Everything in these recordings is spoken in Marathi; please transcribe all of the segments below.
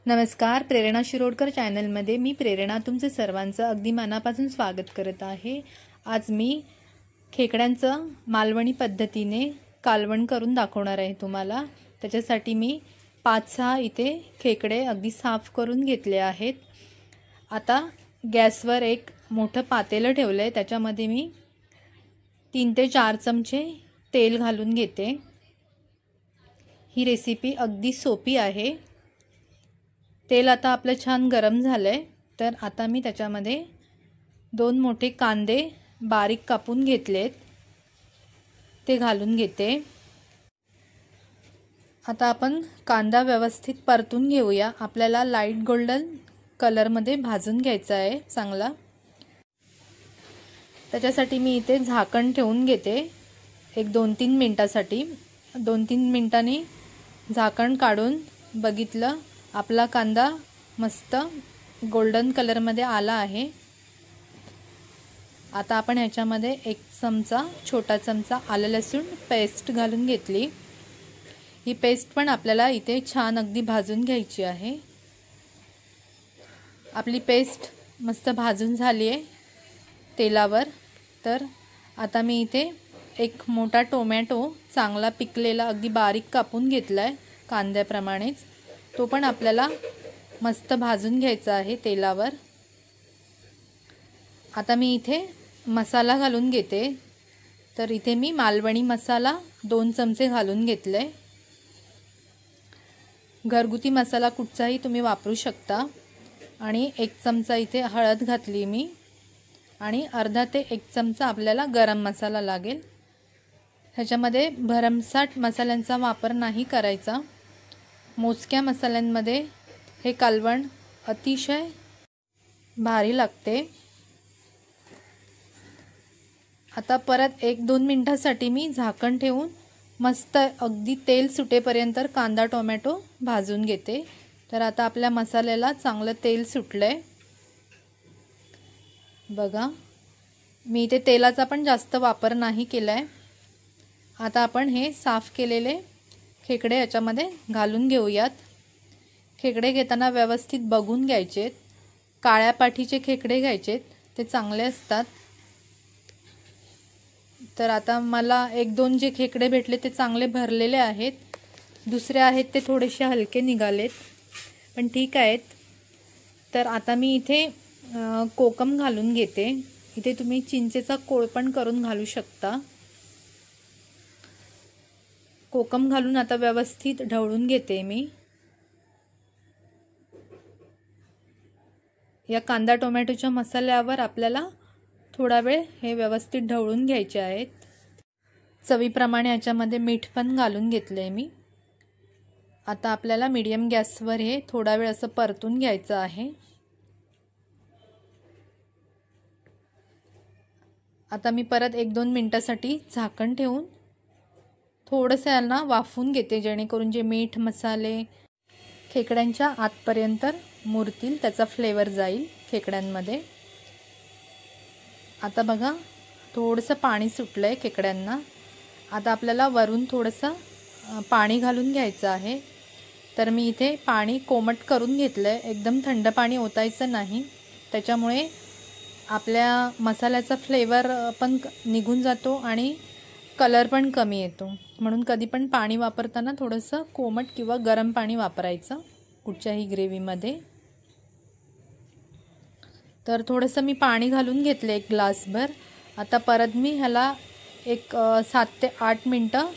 नमस्कार, प्रेरणा शिरोडकर चॅनलमध्ये मी प्रेरणा तुमचे सर्वांचं अगदी मनापासून स्वागत करत आहे। आज मी खेकड्यांचं मालवणी पद्धतीने कालवण करून दाखवणार आहे तुम्हाला। त्याच्यासाठी मी 5-6 इथे खेकडे अगदी साफ करून घेतले आहेत। आता गॅसवर एक मोठं पातेलं ठेवलंय, त्याच्यामध्ये मी 3 ते 4 चमचे तेल घालून घेते। ही रेसिपी अगदी सोपी आहे। तेल आता आपलं छान गरम झालंय, तर आता मी त्याच्यामध्ये 2 मोठे कांदे बारीक कापून घेतलेत, ते घालून घेते। आता आपण कांदा व्यवस्थित परतून घेऊया। आपल्याला लाईट गोल्डन कलरमध्ये भाजून घ्यायचा आहे चांगला। त्याच्यासाठी मी इथे झाकण ठेवून घेते एक 2-3 मिनिटासाठी। 2-3 मिनिटांनी झाकण काढून बघितलं, आपला कांदा मस्त गोल्डन कलरमध्ये आला आहे। आता आपण ह्याच्यामध्ये 1 चमचा छोटा चमचा आलं लसूण पेस्ट घालून घेतली। ही पेस्ट पण आपल्याला इथे छान अगदी भाजून घ्यायची आहे। आपली पेस्ट मस्त भाजून झाली आहे तेलावर। तर आता मी इथे एक मोठा टोमॅटो चांगला पिकलेला अगदी बारीक कापून घेतलाय कांद्याप्रमाणेच, तो पण आपल्याला मस्त भाजून घ्यायचा आहे तेलावर। आता मी इथे मसाला घालून घेते। तर इथे मी मालवणी मसाला 2 चमचे घालून घेतले। घरगुती मसाला कुठचाही तुम्ही वापरू शकता। आणि 1 चमचा इथे हळद घातली मी, आणि अर्धा ते 1 चमचा आपल्याला गरम मसाला लागेल। ह्याच्यामध्ये भरमसाठ मसाल्यांचा वापर नाही करायचा। मोजक्या मसाल्यांमध्ये हे कालवण अतिशय भारी लागते। आता परत 1-2 मिनिटांसाठी मी झाकण ठेवून मस्त अगदी तेल सुटेपर्यंत कांदा टोमॅटो भाजून घेते। तर आता आपल्या मसाल्याला चांगलं तेल सुटलंय बघा। मी इथे तेलाचा पण जास्त वापर नाही केलाय। आता आपण हे साफ केलेले खेकडे याच्यामध्ये घालून घेऊयात। खेकडे घेताना व्यवस्थित बघून घ्यायचेत। काळ्या पाठीचे खेकडे घ्यायचेत, ते चांगले असतात। तर आता मला 1-2 जे खेकडे भेटले ते चांगले भरलेले आहेत। दुसरे आहेत ते थोडेसे हलके निघालेत, पण ठीक आहेत। तर आता मी इथे कोकम घालून घेते। इथे तुम्ही चिंचेचा कोळ पण करून घालू शकता। कोकम घालून आता व्यवस्थित ढवळून घेते मी। या कांदा टोमॅटोच्या मसाल्यावर आपल्याला थोडा वेळ हे व्यवस्थित ढवळून घ्यायचे आहेत। चवीप्रमाणे याच्यामध्ये मीठ पण घालून घेतलंय मी। आता आपल्याला मीडियम गॅसवर हे थोडा वेळ असं परतून घ्यायचं आहे। आता मी परत 1-2 मिनिटांसाठी झाकण ठेवून थोडंसं यांना वाफवून घेते, जेणेकरून जे मीठ मसाले खेकड्यांच्या आतपर्यंत मुरतील, त्याचा फ्लेवर जाईल खेकड्यांमध्ये। आता बघा थोडंसं पाणी सुटलंय खेकड्यांना। आता आपल्याला वरून थोडंसं पाणी घालून घ्यायचं आहे। तर मी इथे पाणी कोमट करून घेतलंय, एकदम थंड पाणी ओतायचं नाही, त्याच्यामुळे आपल्या मसाल्याचा फ्लेवर पण निघून जातो आणि कलर पण कमी येतो। म्हणून कधी पण पाणी वापरताना थोडंसं कोमट किंवा गरम पाणी वापरायचं कुठच्याही ग्रेव्हीमध्ये। तर थोडंसं मी पाणी घालून घेतलं 1 ग्लासभर। आता परत मी ह्याला एक 7 ते 8 मिनटं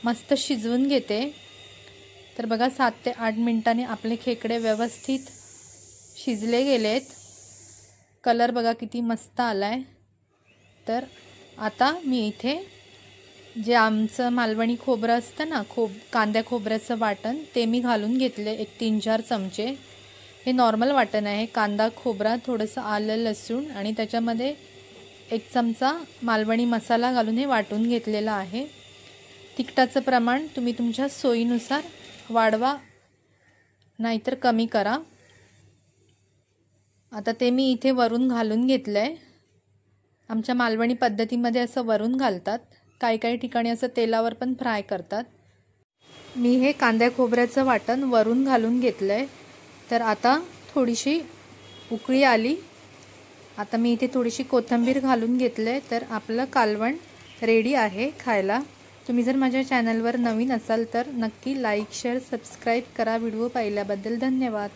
मस्त शिजवून घेते। तर बघा 7 ते 8 मिनिटांनी आपले खेकडे व्यवस्थित शिजले गेलेत। कलर बघा किती मस्त आलाय। तर आता मी इथे जे आमचं मालवणी खोबरं असतं ना, कांद्या खोबऱ्याचं वाटण, ते मी घालून घेतले एक 3-4 चमचे। हे नॉर्मल वाटण आहे, कांदा खोबरा थोडंसं आलं लसूण आणि त्याच्यामध्ये 1 चमचा मालवणी मसाला घालून हे वाटून घेतलेला आहे। तिखटाचं प्रमाण तुम्ही तुमच्या सोयीनुसार वाढवा नाहीतर कमी करा। आता ते मी इथे वरून घालून घेतलंय। आमच्या मालवणी पद्धतीमध्ये असं वरून घालतात, काही ठिकाणी असं तेलावर पण फ्राय करतात। मी हे कांद्या खोबऱ्याचं वाटण वरून घालून घेतलंय। तर आता थोडीशी उकळी आली. आता मी इथे थोडीशी कोथिंबीर घालून घेतले. तर आपलं कालवण रेडी आहे खायला. तुम्ही जर माझ्या चॅनलवर नवीन असाल तर नक्की लाईक शेअर सबस्क्राईब करा. व्हिडिओ पाहिल्याबद्दल धन्यवाद.